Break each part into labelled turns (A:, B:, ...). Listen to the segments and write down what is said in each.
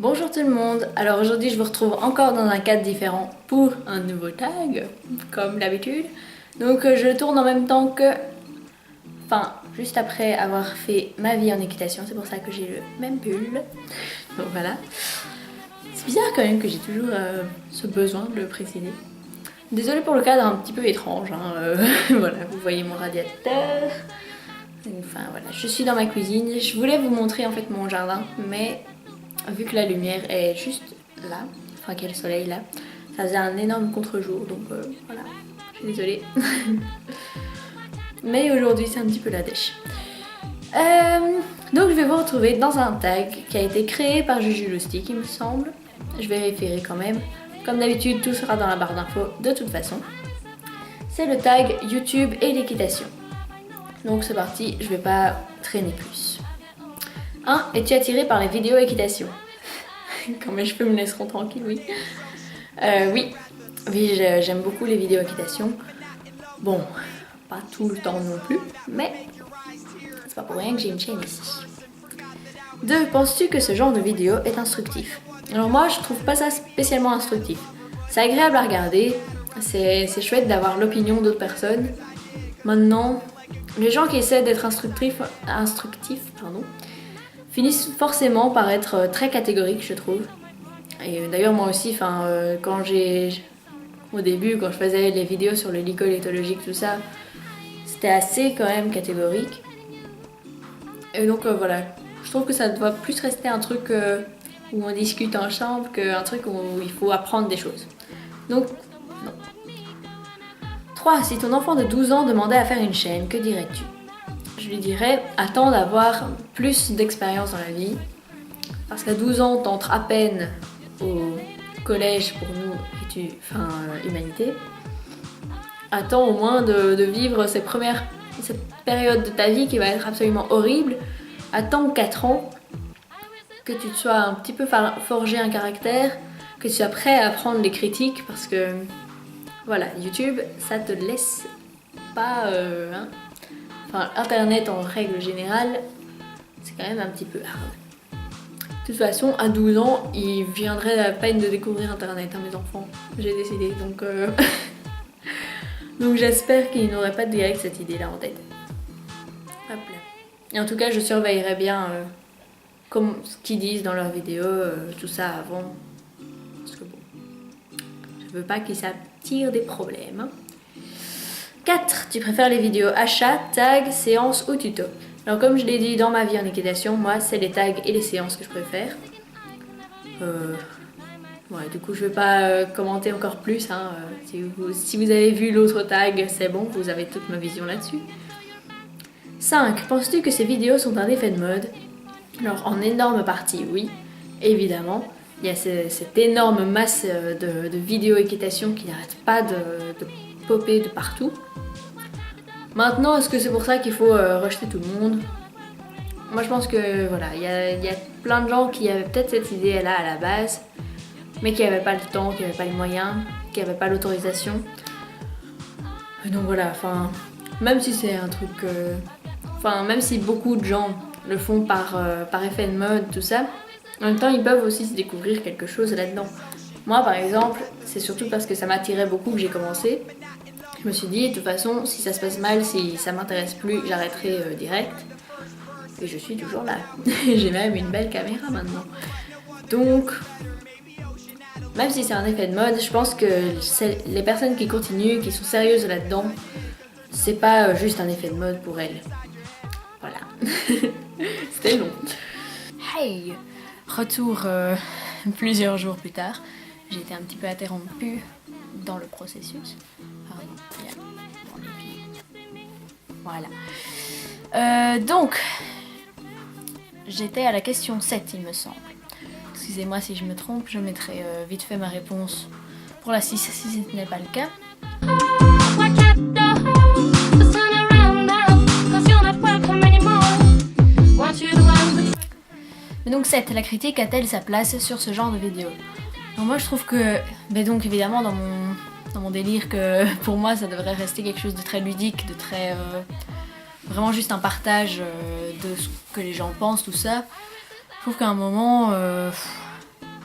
A: Bonjour tout le monde, alors aujourd'hui je vous retrouve encore dans un cadre différent pour un nouveau tag, comme d'habitude. Donc je le tourne en même temps que, juste après avoir fait ma vie en équitation, c'est pour ça que j'ai le même pull. Donc voilà. C'est bizarre quand même que j'ai toujours ce besoin de le préciser. Désolée pour le cadre un petit peu étrange, voilà, vous voyez mon radiateur. Enfin voilà, je suis dans ma cuisine, je voulais vous montrer en fait mon jardin, mais vu que la lumière est juste là, enfin qu'il y a le soleil là, ça faisait un énorme contre-jour, donc voilà, je suis désolée. Mais aujourd'hui c'est un petit peu la dèche. Donc je vais vous retrouver dans un tag qui a été créé par Juju Lustig il me semble. Je vais référer quand même. Comme d'habitude, tout sera dans la barre d'infos de toute façon. C'est le tag YouTube et l'équitation. Donc c'est parti, je vais pas traîner plus. 1. Es-tu attiré par les vidéos équitation? Quand mes cheveux me laisseront tranquille, oui. Oui, j'aime beaucoup les vidéos équitation. Bon, pas tout le temps non plus, mais c'est pas pour rien que j'ai une chaîne ici. 2. Penses-tu que ce genre de vidéo est instructif? Alors moi, je trouve pas ça spécialement instructif. C'est agréable à regarder, c'est chouette d'avoir l'opinion d'autres personnes. Maintenant, les gens qui essaient d'être instructifs, finissent forcément par être très catégoriques, je trouve. Et d'ailleurs moi aussi, au début, quand je faisais les vidéos sur le licol éthologique, tout ça, c'était assez quand même catégorique. Et donc voilà, je trouve que ça doit plus rester un truc où on discute en chambre qu'un truc où il faut apprendre des choses. Donc, non. 3. Si ton enfant de 12 ans demandait à faire une chaîne, que dirais-tu? Je lui dirais, attends d'avoir plus d'expérience dans la vie. Parce qu'à 12 ans, t'entres à peine au collège pour nous, humanité. Attends au moins de vivre cette période de ta vie qui va être absolument horrible. Attends 4 ans que tu te sois un petit peu forgé un caractère, que tu sois prêt à prendre les critiques parce que voilà, YouTube, ça te laisse pas... Internet en règle générale, c'est quand même un petit peu hard. De toute façon, à 12 ans, il viendrait la peine de découvrir Internet, mes enfants. J'ai décidé, donc... donc j'espère qu'ils n'auraient pas direct cette idée-là en tête. Hop là. Et en tout cas, je surveillerai bien comme ce qu'ils disent dans leurs vidéos, tout ça avant. Parce que bon, je veux pas qu'ils s'attirent des problèmes. 4. Tu préfères les vidéos achat, tags, séances ou tuto? Alors comme je l'ai dit dans ma vie en équitation, moi c'est les tags et les séances que je préfère. Ouais, du coup je vais pas commenter encore plus. Si vous avez vu l'autre tag, c'est bon, vous avez toute ma vision là-dessus. 5. Penses-tu que ces vidéos sont un effet de mode? Alors en énorme partie, oui, évidemment. Il y a cette énorme masse de vidéos équitation qui n'arrête pas de popper de partout. Maintenant, est-ce que c'est pour ça qu'il faut rejeter tout le monde? Moi je pense que voilà, il y a plein de gens qui avaient peut-être cette idée-là à la base, mais qui n'avaient pas le temps, qui n'avaient pas les moyens, qui n'avaient pas l'autorisation. Donc voilà, même si c'est un truc... même si beaucoup de gens le font par effet de mode, tout ça, en même temps ils peuvent aussi se découvrir quelque chose là-dedans. Moi par exemple, c'est surtout parce que ça m'attirait beaucoup que j'ai commencé. Je me suis dit, de toute façon, si ça se passe mal, si ça m'intéresse plus, j'arrêterai direct. Et je suis toujours là. J'ai même une belle caméra maintenant. Donc, même si c'est un effet de mode, je pense que les personnes qui continuent, qui sont sérieuses là-dedans, c'est pas juste un effet de mode pour elles. Voilà. C'était long. Hey! Retour plusieurs jours plus tard. J'ai été un petit peu interrompue dans le processus. Pardon, il y a dans les pieds. Voilà. Donc, j'étais à la question 7, il me semble. Excusez-moi si je me trompe, je mettrai vite fait ma réponse pour la 6 si ce n'est pas le cas. Mais donc 7, la critique a-t-elle sa place sur ce genre de vidéo? Donc moi je trouve que, donc évidemment dans mon délire que pour moi ça devrait rester quelque chose de très ludique, de très... vraiment juste un partage de ce que les gens pensent, tout ça. Je trouve qu'à un moment,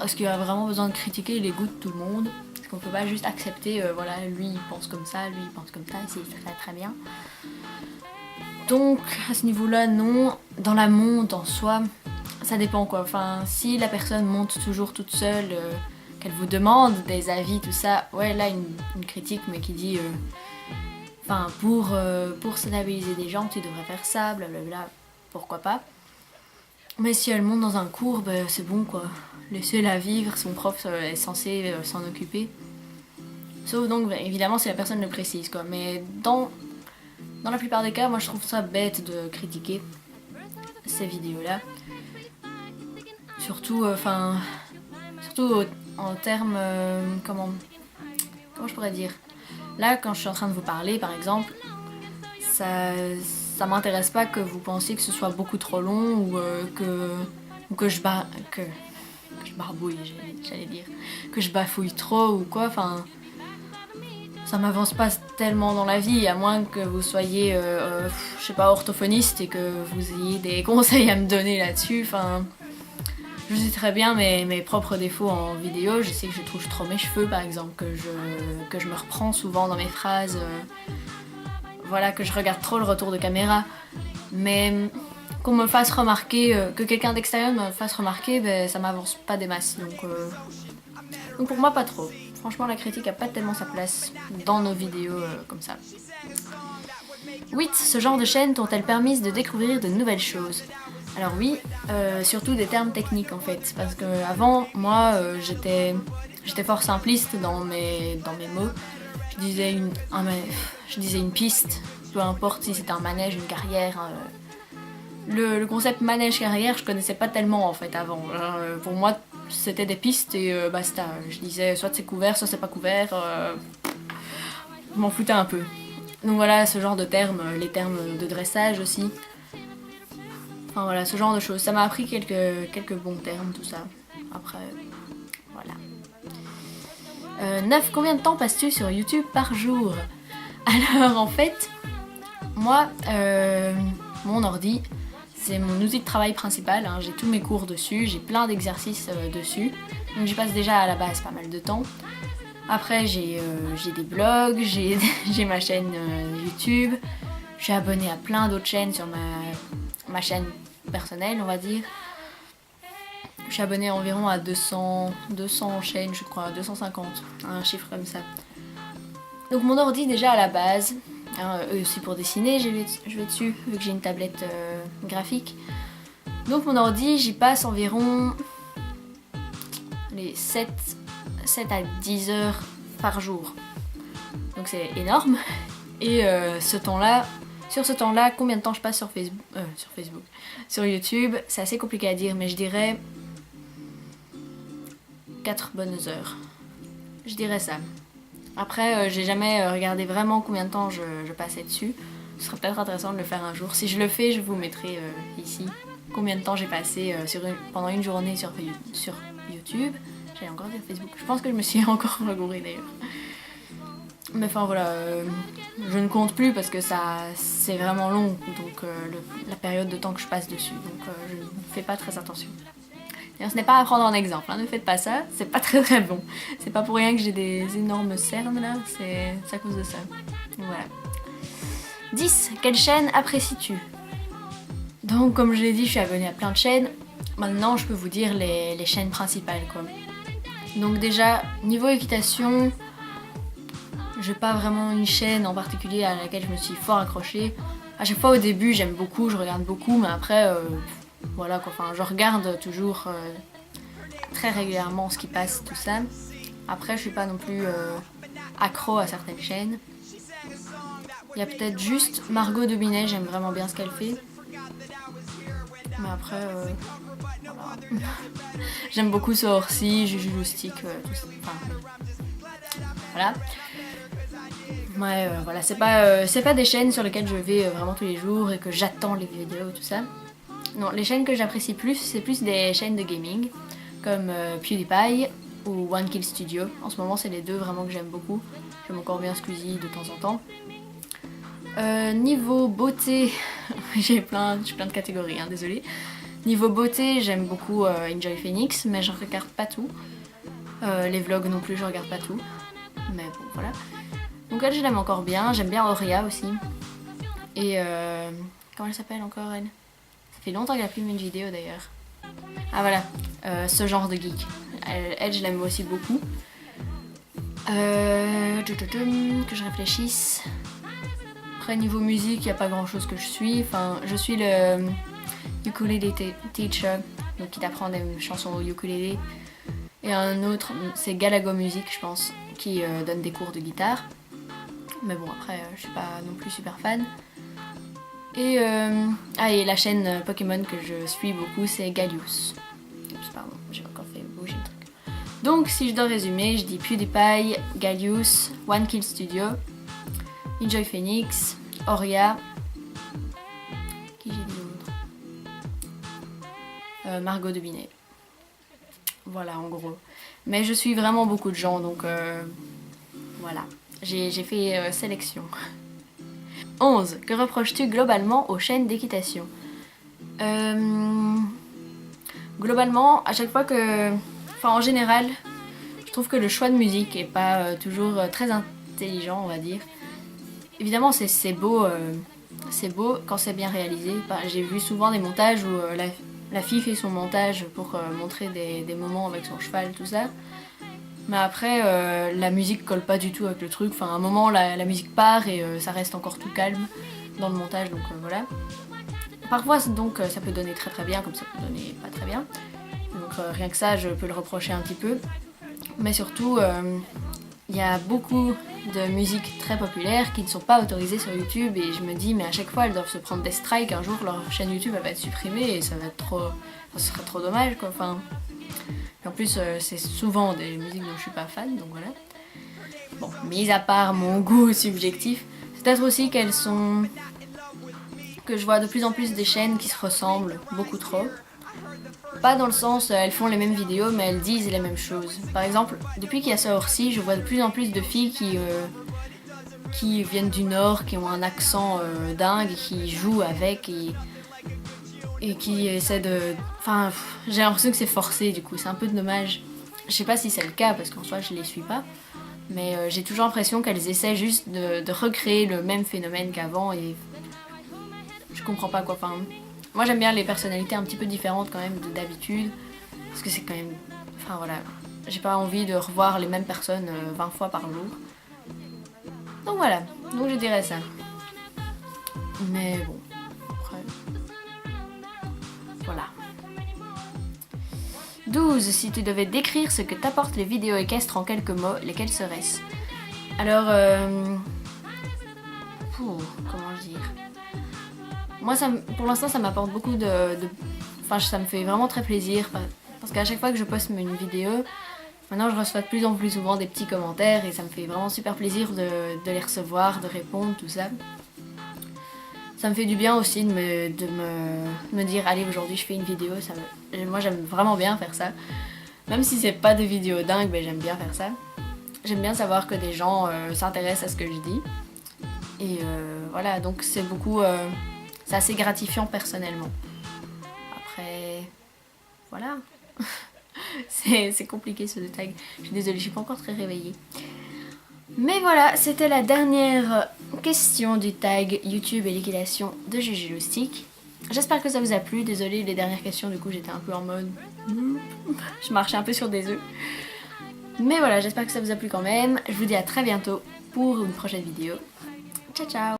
A: Parce qu'il y a vraiment besoin de critiquer les goûts de tout le monde. Parce qu'on peut pas juste accepter, voilà, lui il pense comme ça, lui il pense comme ça, et c'est très très bien. Donc à ce niveau-là, non. Dans la monte en soi, ça dépend quoi. Enfin, si la personne monte toujours toute seule, qu'elle vous demande des avis, tout ça, ouais, là une critique, mais qui dit, enfin, pour stabiliser des gens, tu devrais faire ça, blablabla, pourquoi pas. Mais si elle monte dans un cours, ben, c'est bon quoi. Laissez-la vivre, son prof est censé s'en occuper. Sauf donc, ben, évidemment, si la personne le précise quoi. Mais dans la plupart des cas, moi je trouve ça bête de critiquer ces vidéos-là. Surtout, surtout en termes, comment je pourrais dire. Là, quand je suis en train de vous parler, par exemple, ça m'intéresse pas que vous pensiez que ce soit beaucoup trop long ou que je barbouille, j'allais dire, que je bafouille trop ou quoi. Enfin, ça m'avance pas tellement dans la vie, à moins que vous soyez, je sais pas, orthophoniste et que vous ayez des conseils à me donner là-dessus. Enfin, je sais très bien mes propres défauts en vidéo. Je sais que je touche trop mes cheveux, par exemple, que je me reprends souvent dans mes phrases. Voilà, que je regarde trop le retour de caméra. Mais qu'on me fasse remarquer, que quelqu'un d'extérieur me fasse remarquer, ben, ça m'avance pas des masses. Donc pour moi, pas trop. Franchement, la critique a pas tellement sa place dans nos vidéos comme ça. 8. Ce genre de chaînes t'ont-elles permis de découvrir de nouvelles choses? Alors oui, surtout des termes techniques en fait. Parce que avant, moi, j'étais fort simpliste dans mes mots. Je disais une piste, peu importe si c'était un manège, une carrière. Le concept manège-carrière, je connaissais pas tellement en fait avant. Pour moi, c'était des pistes et basta. Je disais soit c'est couvert, soit c'est pas couvert. Je m'en foutais un peu. Donc voilà, ce genre de termes, les termes de dressage aussi. Enfin voilà, ce genre de choses. Ça m'a appris quelques bons termes, tout ça. Après, voilà. 9. Combien de temps passes-tu sur YouTube par jour? Alors en fait, moi, mon ordi, c'est mon outil de travail principal, hein. J'ai tous mes cours dessus, j'ai plein d'exercices dessus. Donc j'y passe déjà à la base pas mal de temps. Après j'ai des blogs, j'ai ma chaîne YouTube. Je suis abonnée à plein d'autres chaînes sur ma chaîne personnelle, on va dire. Je suis abonnée environ à 200 chaînes, je crois, 250, un chiffre comme ça. Donc mon ordi déjà à la base, hein, aussi pour dessiner, je vais dessus, vu que j'ai une tablette graphique. Donc mon ordi, j'y passe environ les 7 à 10 heures par jour. Donc c'est énorme. Et sur ce temps-là, combien de temps je passe sur Facebook, sur YouTube, c'est assez compliqué à dire, mais je dirais 4 bonnes heures. Je dirais ça. Après, j'ai jamais regardé vraiment combien de temps je passais dessus. Ce serait peut-être intéressant de le faire un jour. Si je le fais, je vous mettrai ici combien de temps j'ai passé pendant une journée sur YouTube. J'allais encore dire Facebook. Je pense que je me suis encore regourée d'ailleurs. Mais enfin voilà, je ne compte plus parce que c'est vraiment long, donc la période de temps que je passe dessus. Donc je ne fais pas très attention. Et ce n'est pas à prendre en exemple, hein, ne faites pas ça, c'est pas très très bon. C'est pas pour rien que j'ai des énormes cernes là, c'est à cause de ça. Voilà. 10. Quelle chaîne apprécies-tu? Donc comme je l'ai dit, je suis abonnée à plein de chaînes. Maintenant je peux vous dire les chaînes principales quoi. Donc déjà, niveau équitation, j'ai pas vraiment une chaîne en particulier à laquelle je me suis fort accrochée. À chaque fois au début j'aime beaucoup, je regarde beaucoup, mais après voilà quoi, enfin je regarde toujours très régulièrement ce qui passe, tout ça. Après je suis pas non plus accro à certaines chaînes. Il y a peut-être juste Margot de Binet, j'aime vraiment bien ce qu'elle fait. Mais après voilà. J'aime beaucoup Sourcy, Juju Lustig, tout ça. Enfin, voilà. Ouais, voilà, c'est pas des chaînes sur lesquelles je vais vraiment tous les jours et que j'attends les vidéos, tout ça. Non, les chaînes que j'apprécie plus, c'est plus des chaînes de gaming, comme PewDiePie ou One Kill Studio. En ce moment, c'est les deux vraiment que j'aime beaucoup. J'aime encore bien Squeezie de temps en temps. Niveau beauté, j'ai plein de catégories, hein, désolée. Niveau beauté, j'aime beaucoup Enjoy Phoenix, mais je regarde pas tout. Les vlogs non plus, je regarde pas tout. Mais bon, voilà. Donc elle, je l'aime encore bien. J'aime bien Auria aussi. Et comment elle s'appelle encore, elle? Ça fait longtemps qu'elle a plus mis une vidéo d'ailleurs. Ah voilà, ce genre de geek. Elle je l'aime aussi beaucoup. Que je réfléchisse. Après niveau musique, il n'y a pas grand chose que je suis. Enfin, je suis le ukulele teacher, donc qui t'apprend des chansons au ukulélé. Et un autre, c'est Galago Music, je pense, qui donne des cours de guitare. Mais bon, après, je suis pas non plus super fan. Et la chaîne Pokémon que je suis beaucoup, c'est Gallius. Oups, pardon, j'ai encore fait bouger le truc. Donc, si je dois résumer, je dis PewDiePie, Gallius, One Kill Studio, Enjoy Phoenix, Auria. Qui j'ai dit d'autre? Margot de Binet. Voilà, en gros. Mais je suis vraiment beaucoup de gens, donc voilà. J'ai fait sélection. 11. Que reproches-tu globalement aux chaînes d'équitation? Globalement, à chaque fois que... Enfin, en général, je trouve que le choix de musique est pas toujours très intelligent, on va dire. Évidemment, c'est beau quand c'est bien réalisé. J'ai vu souvent des montages où la fille fait son montage pour montrer des moments avec son cheval, tout ça. Mais après, la musique colle pas du tout avec le truc. Enfin, à un moment, la musique part et ça reste encore tout calme dans le montage, donc voilà. Parfois, donc, ça peut donner très très bien, comme ça peut donner pas très bien. Donc rien que ça, je peux le reprocher un petit peu. Mais surtout, il y a beaucoup de musiques très populaires qui ne sont pas autorisées sur YouTube et je me dis, mais à chaque fois, elles doivent se prendre des strikes. Un jour, leur chaîne YouTube elle va être supprimée et ça va être trop... Enfin, ce serait trop dommage, quoi. Enfin... Et en plus, c'est souvent des musiques dont je suis pas fan, donc voilà. Bon, mis à part mon goût subjectif, c'est peut-être aussi qu'elles sont... que je vois de plus en plus des chaînes qui se ressemblent beaucoup trop. Pas dans le sens, elles font les mêmes vidéos, mais elles disent les mêmes choses. Par exemple, depuis qu'il y a ça Orsi, je vois de plus en plus de filles qui viennent du Nord, qui ont un accent dingue, et qui jouent avec et qui essaient de... Enfin, j'ai l'impression que c'est forcé, du coup, c'est un peu dommage. Je sais pas si c'est le cas, parce qu'en soi, je les suis pas. Mais j'ai toujours l'impression qu'elles essaient juste de recréer le même phénomène qu'avant, et je comprends pas quoi. Enfin, moi, j'aime bien les personnalités un petit peu différentes quand même d'habitude, parce que c'est quand même... Enfin, voilà. J'ai pas envie de revoir les mêmes personnes 20 fois par jour. Donc voilà, donc je dirais ça. Mais bon, après... Voilà. 12. Si tu devais décrire ce que t'apportent les vidéos équestres en quelques mots, lesquels seraient-ce? Alors, comment dire? Moi, pour l'instant, ça m'apporte beaucoup Enfin, ça me fait vraiment très plaisir, parce qu'à chaque fois que je poste une vidéo, maintenant je reçois de plus en plus souvent des petits commentaires et ça me fait vraiment super plaisir de les recevoir, de répondre, tout ça. Ça me fait du bien aussi de me dire allez, aujourd'hui je fais une vidéo. Moi j'aime vraiment bien faire ça. Même si c'est pas des vidéos dingues, ben, j'aime bien faire ça. J'aime bien savoir que des gens s'intéressent à ce que je dis. Et voilà, donc c'est beaucoup... c'est assez gratifiant personnellement. Après... Voilà. c'est compliqué ce tag. Je suis désolée, je suis pas encore très réveillée. Mais voilà, c'était la dernière question du tag YouTube et liquidation de GG Loustic. J'espère que ça vous a plu. Désolée, les dernières questions, du coup, j'étais un peu en mode... je marchais un peu sur des œufs. Mais voilà, j'espère que ça vous a plu quand même. Je vous dis à très bientôt pour une prochaine vidéo. Ciao, ciao!